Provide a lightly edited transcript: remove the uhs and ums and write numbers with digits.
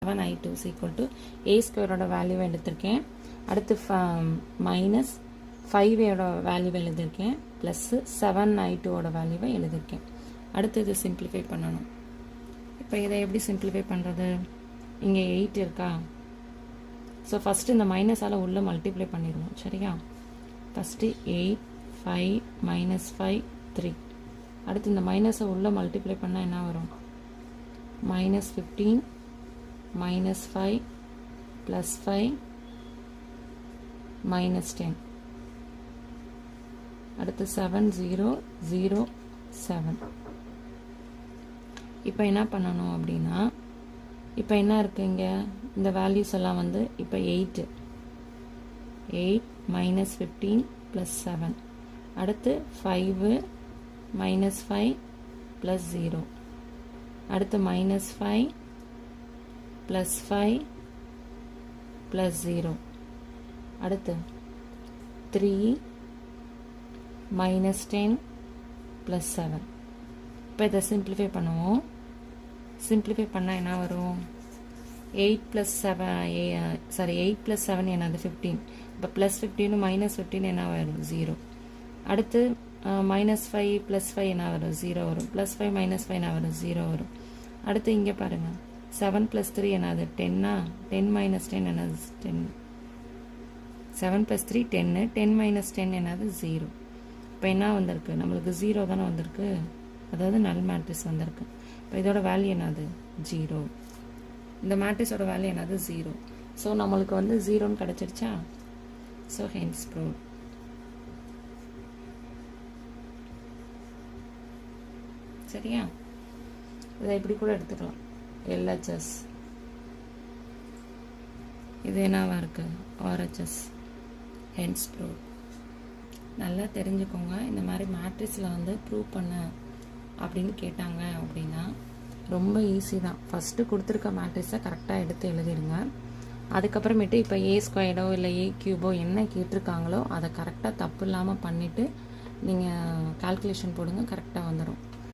7i2 is equal to a ஸ்கொயரோட வேல்யூவை எடுத்திருக்கேன். அடுத்து மைனஸ் 5a வேல்யூவை எழுதியிருக்கேன். ப்ளஸ் 7i2 வேல்யூவை எழுதியிருக்கேன். அடுத்து இது சிம்பிளிஃபை பண்ணணும். இப்போ இதை எப்படி சிம்பிளிஃபை பண்ணுறது? இங்கே 8 இருக்கா? ஸோ ஃபஸ்ட்டு இந்த மைனஸால் உள்ளே மல்டிப்ளை பண்ணிடுவோம். சரியா? First 8 5 minus 5 3. அடுத்து இந்த மைனஸை உள்ளே மல்டிப்ளை பண்ணால் என்ன வரும்? Minus 15 minus 5 plus 5 minus 10. அடுத்து 7 0 0 7. இப்போ என்ன பண்ணணும் அப்படின்னா, இப்போ என்ன இருக்குது இங்கே? இந்த வேல்யூஸ் எல்லாம் வந்து இப்போ 8 மைனஸ் 15 ப்ளஸ் 7. அடுத்து 5 மைனஸ் 5 ப்ளஸ் 0. அடுத்து மைனஸ் 5 ப்ளஸ் 5 ப்ளஸ் 0. அடுத்து 3 மைனஸ் 10 ப்ளஸ் 7. இப்போ இதை சிம்பிளிஃபை பண்ணுவோம். சிம்பிளிஃபை பண்ணால் என்ன வரும்? 8 ப்ளஸ் 7 என்னது? 15. இப்போ ப்ளஸ் 15 மைனஸ் 15 என்ன வரும்? 0. அடுத்து மைனஸ் 5 ப்ளஸ் 5 என்ன வரும்? 0 வரும். ப்ளஸ் 5 மைனஸ் 5 என்ன வரும்? 0 வரும். அடுத்து இங்கே பாருங்கள், 7 ப்ளஸ் 3 என்னது? 10. 10 மைனஸ் 10 என்னது? 10. 7 ப்ளஸ் 3 10. 10 மைனஸ் 10 என்னது? 0. இப்போ என்ன வந்திருக்கு? நம்மளுக்கு 0 தானே வந்திருக்கு, அதாவது நல் மேட்ரிக்ஸ் வந்திருக்கு. இப்போ இதோட வேல்யூ என்னது? 0. இந்த மேட்ரிக்ஸோட வேல்யூ என்னது? 0. ஸோ நம்மளுக்கு வந்து 0ன்னு கிடச்சிருச்சா? So hence proved. சரியா? இதை இப்படி கூட எடுத்துக்கலாம், LHS. இது என்னவா இருக்கு? RHS. Hence proved. நல்லா தெரிஞ்சுக்கோங்க. இந்த மாதிரி மேட்ரிக்ஸில் வந்து ப்ரூவ் பண்ண அப்படின்னு கேட்டாங்க அப்படின்னா ரொம்ப ஈஸி தான். ஃபஸ்ட்டு கொடுத்துருக்க மேட்ரிக்ஸை கரெக்டாக எடுத்து எழுதிடுங்க. அதுக்கப்புறமேட்டு இப்போ ஏ ஸ்கொயர்டோ இல்லை ஏ கியூபோ என்ன கேட்டிருக்காங்களோ அதை கரெக்டாக தப்பு இல்லாமல் பண்ணிவிட்டு நீங்கள் கால்குலேஷன் போடுங்க, கரெக்டாக வந்துடும்.